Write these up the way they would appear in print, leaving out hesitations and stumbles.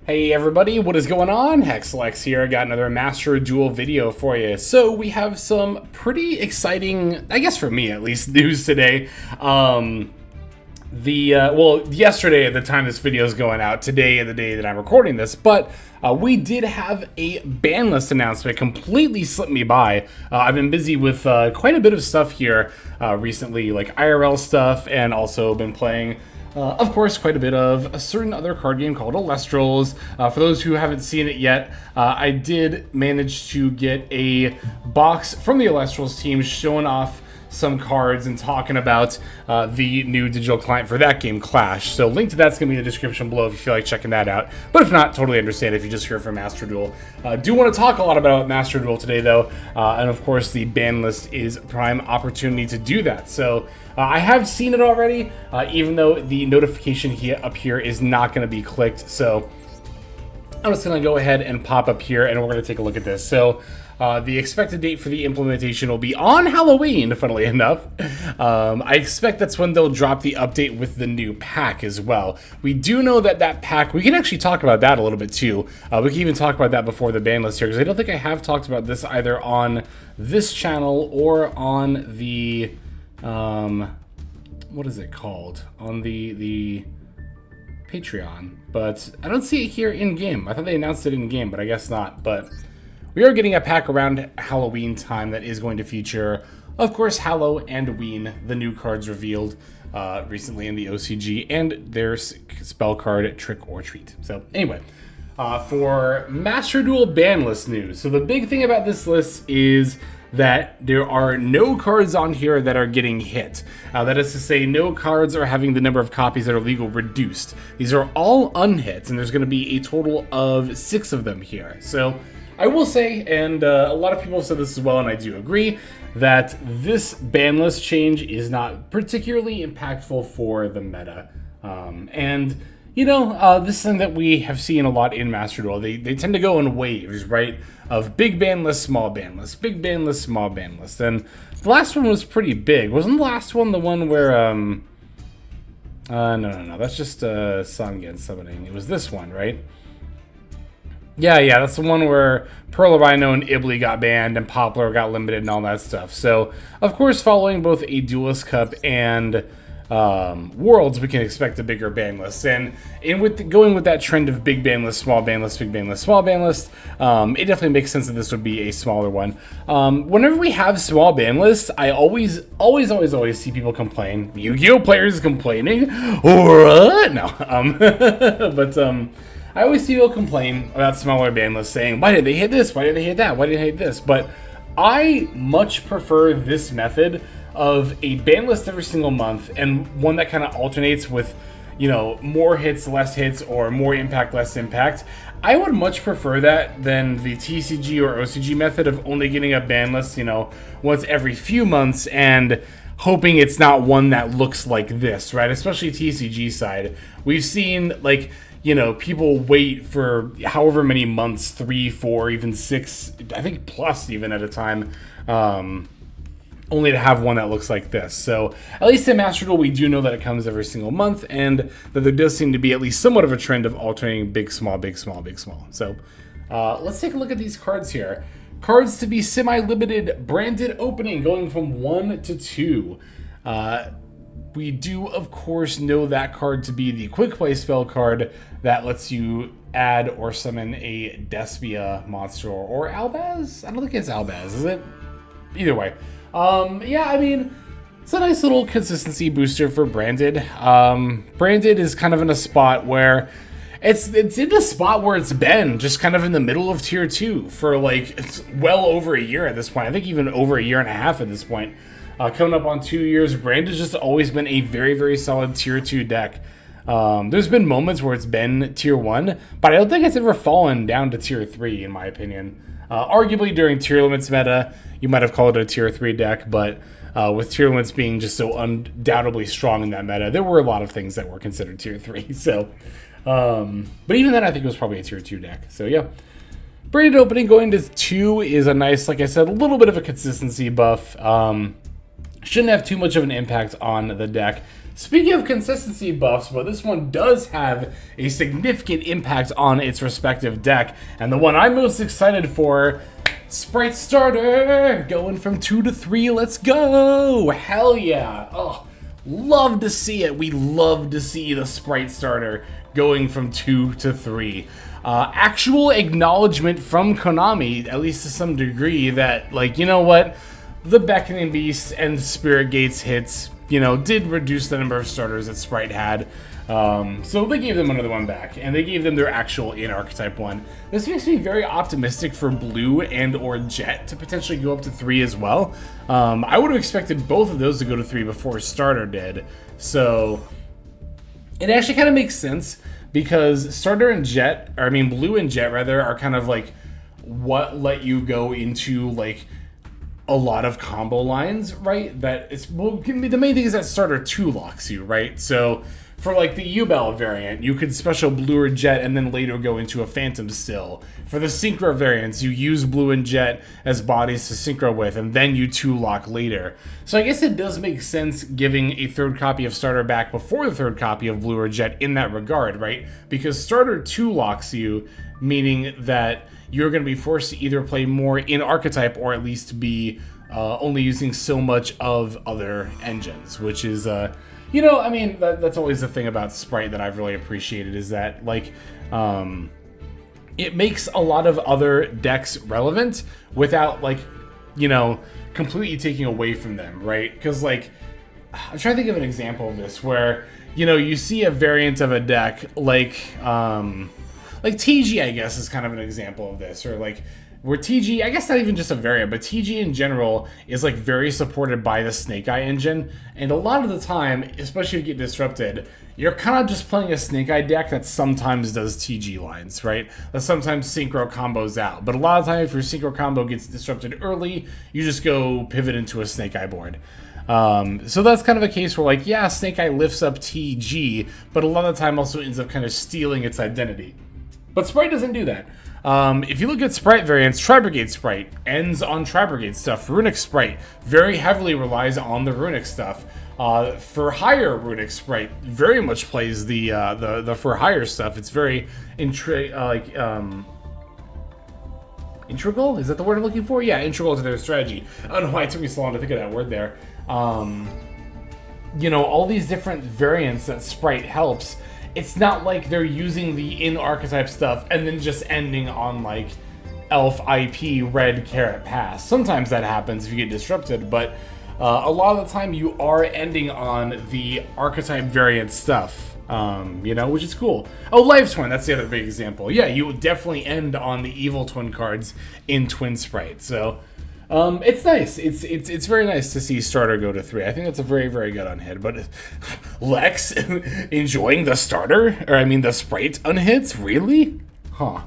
Hey everybody, what is going on? Hexlex here. I got another Master Duel video for you. So we have some pretty exciting, I guess for me at least, news today. Well, yesterday at the time this video is going out, today the day that I'm recording this, but we did have a ban list announcement. Completely slipped me by. I've been busy with quite a bit of stuff here recently, like IRL stuff, and also been playing of course, quite a bit of a certain other card game called Alestrals. For those who haven't seen it yet, I did manage to get a box from the Alestrals team showing off some cards and talking about the new digital client for that game, Clash. So link to that's going to be in the description below if you feel like checking that out. But if not, totally understand if you just hear from Master Duel. Do want to talk a lot about Master Duel today, though. And of course, the ban list is prime opportunity to do that. So I have seen it already, even though the notification here up here is not going to be clicked. So I'm just going to go ahead and pop up here and we're going to take a look at this. So the expected date for the implementation will be on Halloween, funnily enough. I expect that's when they'll drop the update with the new pack as well. We do know that that pack, we can actually talk about that a little bit too. We can even talk about that before the ban list here, because I don't think I have talked about this either on this channel or on the, what is it called? On the Patreon. But I don't see it here in-game. I thought they announced it in-game, but I guess not. But we are getting a pack around Halloween time that is going to feature, of course, Hallow and Ween, the new cards revealed recently in the OCG, and their spell card Trick or Treat. So anyway, for Master Duel ban list news. So the big thing about this list is that there are no cards on here that are getting hit. That is to say, no cards are having the number of copies that are legal reduced. These are all unhits, and there's going to be a total of 6 of them here. So I will say, and a lot of people have said this as well, and I do agree, that this ban list change is not particularly impactful for the meta. And, you know, this is something that we have seen a lot in Master Duel. They tend to go in waves, right? Of big ban list, small ban list, big ban list, small ban list. And the last one was pretty big. Wasn't the last one the one where, no, that's just Sangen summoning. It was this one, right? Yeah, that's the one where Pearl Rhino and Ibly got banned and Poplar got limited and all that stuff. So, of course, following both a Duelist Cup and Worlds, we can expect a bigger ban list. And going with that trend of big ban list, small ban list, big ban list, small ban list, it definitely makes sense that this would be a smaller one. Whenever we have small ban lists, I always see people complain. Yu-Gi-Oh players complaining. What? No. I always see people complain about smaller ban lists saying, why did they hit this? Why did they hit that? Why did they hit this? But I much prefer this method of a ban list every single month, and one that kind of alternates with, you know, more hits, less hits, or more impact, less impact. I would much prefer that than the TCG or OCG method of only getting a ban list, you know, once every few months and hoping it's not one that looks like this, right? Especially TCG side. We've seen, like, you know, people wait for however many months, 3, 4, even 6, I think plus even at a time, only to have one that looks like this. So at least in Master Duel, we do know that it comes every single month, and that there does seem to be at least somewhat of a trend of alternating big, small, big, small, big, small. So let's take a look at these cards here. Cards to be semi-limited, branded opening, going from 1 to 2. We do, of course, know that card to be the quick play spell card that lets you add or summon a Despia monster or Albaz? I don't think it's Albaz, is it? Either way. Yeah, I mean, it's a nice little consistency booster for Branded. Branded is kind of in a spot where it's in a spot where it's been just kind of in the middle of tier 2 for like it's well over a year at this point. I think even over a year and a half at this point. Coming up on 2 years, Branded's just always been a very, very solid tier 2 deck. There's been moments where it's been tier 1, but I don't think it's ever fallen down to tier 3 in my opinion. Arguably during tier limits meta, you might have called it a tier 3 deck, but with tier limits being just so undoubtedly strong in that meta, there were a lot of things that were considered tier 3. So, but even then I think it was probably a tier 2 deck. So yeah. Branded opening going to 2 is a nice, like I said, a little bit of a consistency buff. Shouldn't have too much of an impact on the deck. speaking of consistency buffs, but this one does have a significant impact on its respective deck. And the one I'm most excited for, Spright Starter, going from 2 to 3. Let's go! Hell yeah! Oh, love to see it. We love to see the Spright Starter going from 2 to 3. Actual acknowledgement from Konami, at least to some degree, that, like, you know what? The Beckoning Beast and Spirit Gates hits, you know, did reduce the number of starters that Spright had. So they gave them another one back, and they gave them their actual in-archetype one. This makes me very optimistic for Blue and or Jet to potentially go up to 3 as well. I would have expected both of those to go to 3 before Starter did. So it actually kind of makes sense, because Starter and Jet, or I mean Blue and Jet rather, are kind of like what let you go into like a lot of combo lines, right? That it's, well, the main thing is that Starter 2 locks you, right? So for like the U-Bell variant, you could special Blue or Jet and then later go into a Phantom still. For the Synchro variants, you use Blue and Jet as bodies to Synchro with, and then you 2-lock later. So I guess it does make sense giving a third copy of Starter back before the third copy of Blue or Jet in that regard, right? Because Starter 2-locks you, meaning that you're going to be forced to either play more in archetype or at least be only using so much of other engines, which is... you know, I mean, that's always the thing about Spright that I've really appreciated, is that, like, it makes a lot of other decks relevant without, like, you know, completely taking away from them, right? Because, like, I'm trying to think of an example of this where, you know, you see a variant of a deck like TG, I guess, is kind of an example of this, or, like, where TG, I guess not even just a variant, but TG in general is like very supported by the Snake Eye engine, and a lot of the time, especially if you get disrupted, you're kind of just playing a Snake Eye deck that sometimes does TG lines, right? That sometimes synchro combos out, but a lot of time if your synchro combo gets disrupted early, you just go pivot into a Snake Eye board. So that's kind of a case where, like, yeah, Snake Eye lifts up TG, but a lot of the time also ends up kind of stealing its identity. But Spright doesn't do that. If you look at Spright variants, Tri-Brigade Spright ends on Tri-Brigade stuff. Runic Spright very heavily relies on the Runic stuff. For hire Runic Spright very much plays the for hire stuff. It's very integral. Is that the word I'm looking for? Yeah, integral to their strategy. I don't know why it took me so long to think of that word there. You know, all these different variants that Spright helps. It's not like they're using the in-archetype stuff and then just ending on, like, Elf IP Red Carrot Pass. Sometimes that happens if you get disrupted, but a lot of the time you are ending on the archetype variant stuff, you know, which is cool. Oh, Live Twin, that's the other big example. Yeah, you would definitely end on the Evil Twin cards in Twin Spright, so... it's nice. It's very nice to see Starter go to 3. I think that's a very, very good unhit. But Lex enjoying the Starter, or I mean the Spright unhits, really? Huh.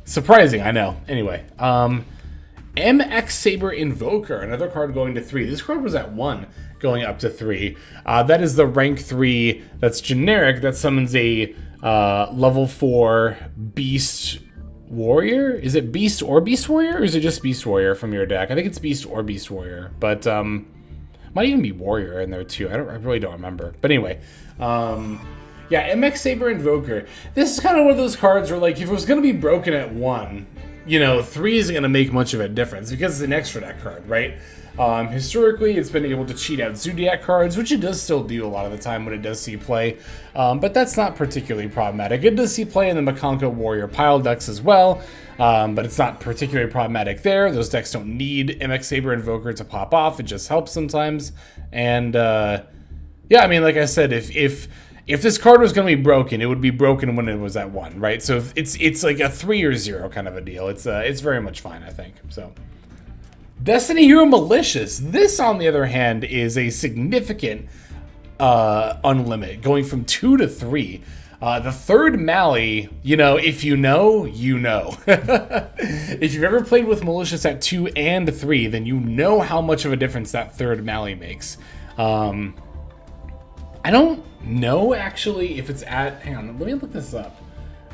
Surprising, I know. Anyway, MX Saber Invoker, another card going to 3. This card was at 1, going up to 3. That is the rank 3 that's generic that summons a level 4 Beast Warrior? Is it Beast or Beast Warrior, or is it just Beast Warrior from your deck? I think it's Beast or Beast Warrior, but might even be Warrior in there too. I really don't remember. But anyway, yeah, MX Saber Invoker. This is kind of one of those cards where, like, if it was going to be broken at 1, you know, 3 isn't going to make much of a difference because it's an extra deck card, right? Historically, it's been able to cheat out Zodiac cards, which it does still do a lot of the time when it does see play, but that's not particularly problematic. It does see play in the Makanko Warrior pile decks as well, but it's not particularly problematic there. Those decks don't need MX Saber Invoker to pop off. It just helps sometimes. And yeah, I mean, like I said, if this card was going to be broken, it would be broken when it was at 1, right? So it's like a 3 or 0 kind of a deal. It's very much fine, I think. So. Destiny Hero Malicious. This, on the other hand, is a significant unlimit, going from 2 to 3. The third Mally, you know, if you know, you know. If you've ever played with Malicious at 2 and 3, then you know how much of a difference that third Mally makes. I don't know, actually, if it's at... Hang on, let me look this up.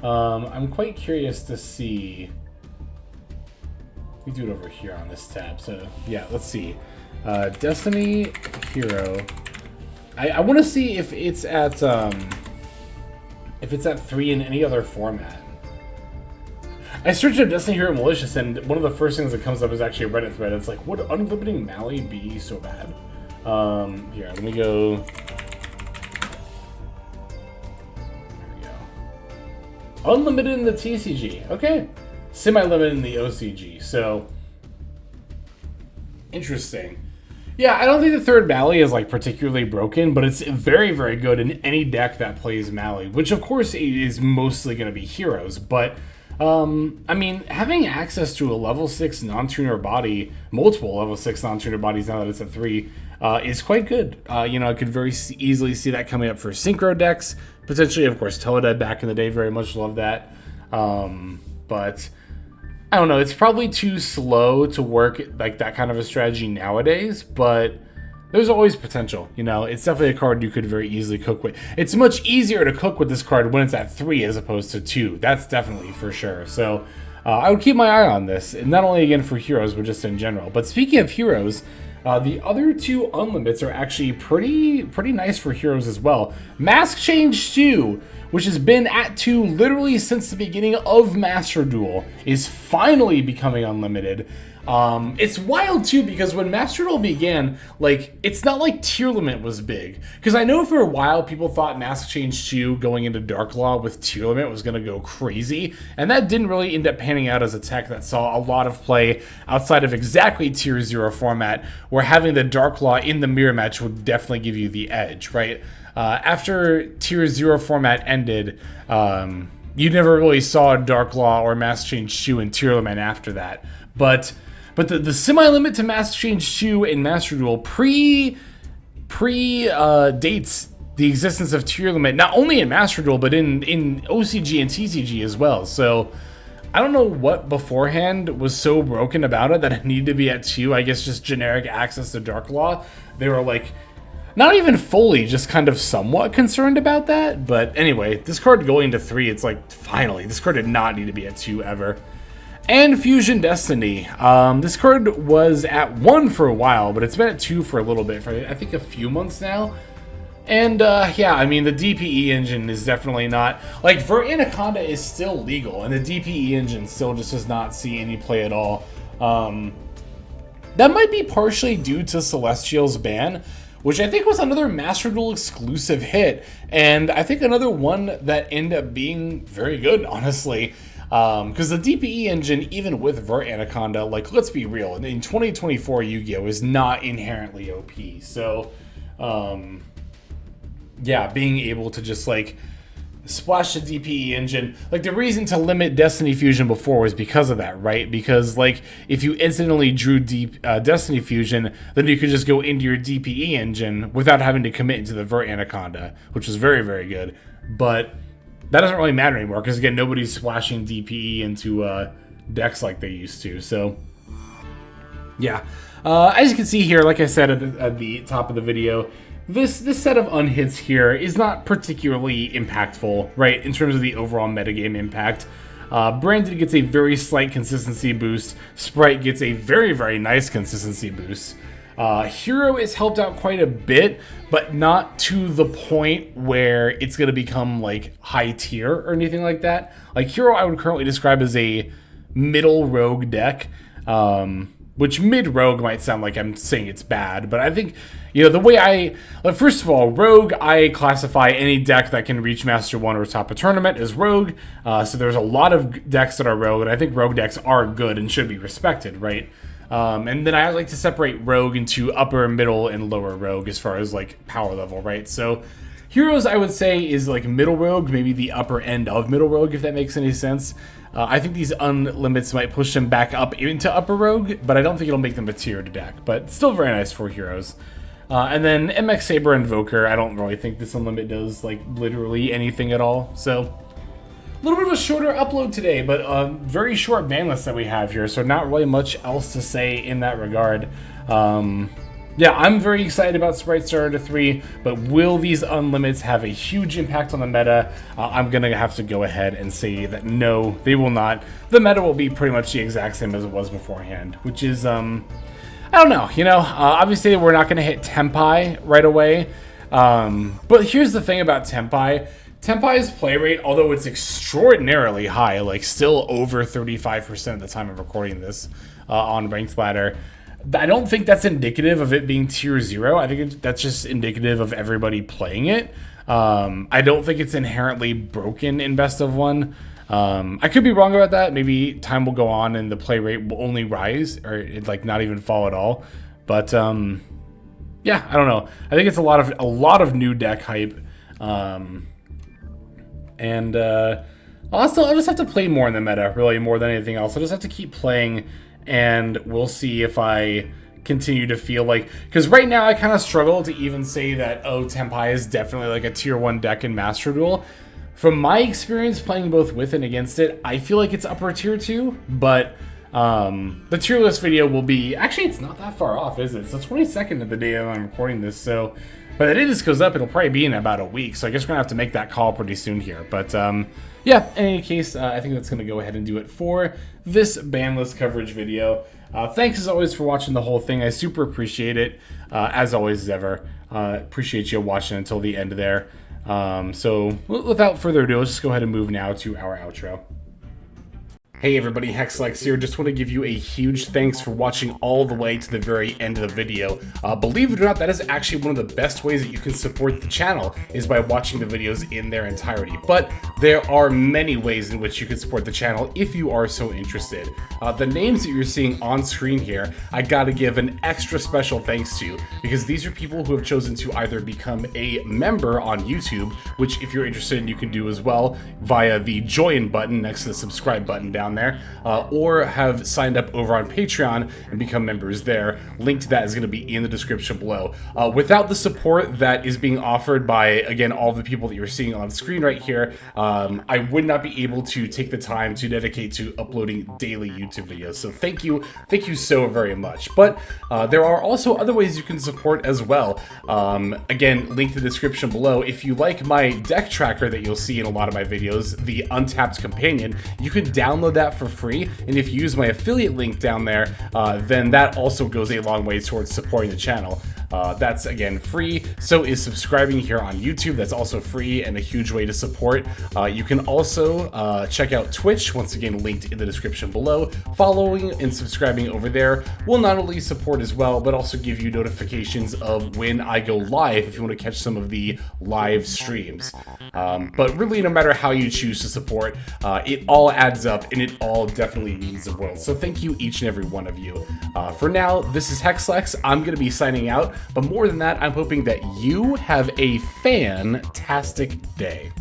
I'm quite curious to see... We do it over here on this tab. So yeah, let's see. Destiny Hero I want to see if it's at 3 in any other format. I searched up Destiny Hero Malicious, and one of the first things that comes up is actually a Reddit thread. It's like, would unlimiting Mali be so bad? Here, let me go. There we go. Unlimited in the TCG. Okay. Semi-limited in the OCG. So, interesting. Yeah, I don't think the third Mali is like particularly broken, but it's very, very good in any deck that plays Mali, which of course is mostly going to be heroes. But I mean, having access to a level 6 non-tuner body, multiple level 6 non-tuner bodies now that it's at 3, is quite good. You know, I could very easily see that coming up for synchro decks, potentially, of course, Teledead back in the day. Very much love that, but. I don't know, it's probably too slow to work like that kind of a strategy nowadays, but there's always potential, you know? It's definitely a card you could very easily cook with. It's much easier to cook with this card when it's at 3 as opposed to 2. That's definitely for sure. So I would keep my eye on this, and not only again for heroes, but just in general. But speaking of heroes, the other 2 unlimits are actually pretty nice for heroes as well. Mask Change 2, which has been at 2 literally since the beginning of Master Duel, is finally becoming unlimited. It's wild too, because when Master Duel began, like, it's not like tier limit was big. Because I know for a while people thought Mask Change 2 going into Dark Law with tier limit was going to go crazy, and that didn't really end up panning out as a tech that saw a lot of play outside of exactly tier 0 format, where having the Dark Law in the mirror match would definitely give you the edge, right? After tier 0 format ended, you never really saw Dark Law or Mask Change 2 in tier limit after that. But the semi-limit to Mask Change 2 in Master Duel dates the existence of tier limit, not only in Master Duel, but in OCG and TCG as well. So I don't know what beforehand was so broken about it that it needed to be at 2. I guess just generic access to Dark Law. They were like, not even fully, just kind of somewhat concerned about that. But anyway, this card going to 3, it's like, finally, this card did not need to be at 2 ever. And Fusion Destiny. This card was at 1 for a while, but it's been at 2 for a little bit, for I think a few months now. And yeah, I mean, the DPE engine is definitely not, like, Vert Anaconda is still legal, and the DPE engine still just does not see any play at all. That might be partially due to Celestial's ban, which I think was another Master Duel exclusive hit, and I think another one that ended up being very good, honestly. Because the DPE engine, even with Vert Anaconda, like, let's be real, in 2024 Yu-Gi-Oh! Is not inherently OP. So, yeah, being able to just, like, splash the DPE engine, like, the reason to limit Destiny Fusion before was because of that, right? Because, like, if you instantly drew Destiny Fusion, then you could just go into your DPE engine without having to commit into the Vert Anaconda, which was very, very good. But that doesn't really matter anymore, because, again, nobody's splashing DPE into decks like they used to. So, yeah. As you can see here, like I said at the top of the video, this set of unhits here is not particularly impactful, right, in terms of the overall metagame impact. Brandon gets a very slight consistency boost. Spright gets a very, very nice consistency boost. Hero is helped out quite a bit, but not to the point where it's going to become, like, high tier or anything like that. Like, Hero I would currently describe as a middle rogue deck, which mid-rogue might sound like I'm saying it's bad, but I think, you know, the way first of all, rogue, I classify any deck that can reach Master 1 or top a tournament as rogue, so there's a lot of decks that are rogue, and I think rogue decks are good and should be respected, right? And then I like to separate rogue into upper, middle, and lower rogue as far as, like, power level, right? So Heroes, I would say, is like middle rogue, maybe the upper end of middle rogue, if that makes any sense. I think these unlimits might push them back up into upper rogue, but I don't think it'll make them a tiered deck. But still very nice for heroes. And then MX Saber Invoker, I don't really think this unlimit does, like, literally anything at all. So, a little bit of a shorter upload today, but a very short ban list that we have here, so not really much else to say in that regard. Yeah, I'm very excited about Spright Starter 3, but will these unlimits have a huge impact on the meta? I'm going to have to go ahead and say that no, they will not. The meta will be pretty much the exact same as it was beforehand, which is, I don't know, you know, obviously we're not going to hit Tempai right away. But here's the thing about Tempai. Tempai's play rate, although it's extraordinarily high, like still over 35% at the time of recording this on Ranked Ladder, I don't think that's indicative of it being tier 0. I think that's just indicative of everybody playing it. I don't think it's inherently broken in Best of 1. I could be wrong about that. Maybe time will go on and the play rate will only rise, or it like not even fall at all. But yeah, I don't know. I think it's a lot of new deck hype. And I'll just have to play more in the meta, really, more than anything else. I'll just have to keep playing, and we'll see if I continue to feel like... Because right now I kind of struggle to even say that, oh, Tempai is definitely like a tier 1 deck in Master Duel. From my experience playing both with and against it, I feel like it's upper tier 2, but the tier list video will be... Actually, it's not that far off, is it? It's the 22nd of the day that I'm recording this, so... By the day this goes up, it'll probably be in about a week, so I guess we're going to have to make that call pretty soon here. But, yeah, in any case, I think that's going to go ahead and do it for this ban list coverage video. Thanks, as always, for watching the whole thing. I super appreciate it, as always, as ever. Appreciate you watching until the end there. So, without further ado, let's just go ahead and move now to our outro. Hey everybody, Hexlex here. Just want to give you a huge thanks for watching all the way to the very end of the video. Believe it or not, that is actually one of the best ways that you can support the channel, is by watching the videos in their entirety. But there are many ways in which you can support the channel if you are so interested. The names that you're seeing on screen here, I gotta give an extra special thanks to, because these are people who have chosen to either become a member on YouTube, which if you're interested you can do as well via the join button next to the subscribe button down there, or have signed up over on Patreon and become members there. Link to that is going to be in the description below. Without the support that is being offered by, again, all the people that you're seeing on screen right here, I would not be able to take the time to dedicate to uploading daily YouTube videos. So thank you so very much. But there are also other ways you can support as well. Again, link to the description below. If you like my deck tracker that you'll see in a lot of my videos, the Untapped Companion, you can download that for free, and if you use my affiliate link down there, then that also goes a long way towards supporting the channel. That's again free. So is subscribing here on YouTube. That's also free and a huge way to support. You can also check out Twitch, once again linked in the description below. Following and subscribing over there will not only support as well, but also give you notifications of when I go live if you want to catch some of the live streams. But really, no matter how you choose to support, it all adds up and it all definitely means the world. So thank you, each and every one of you. For now, this is Hexlex. I'm going to be signing out, but more than that, I'm hoping that you have a fantastic day.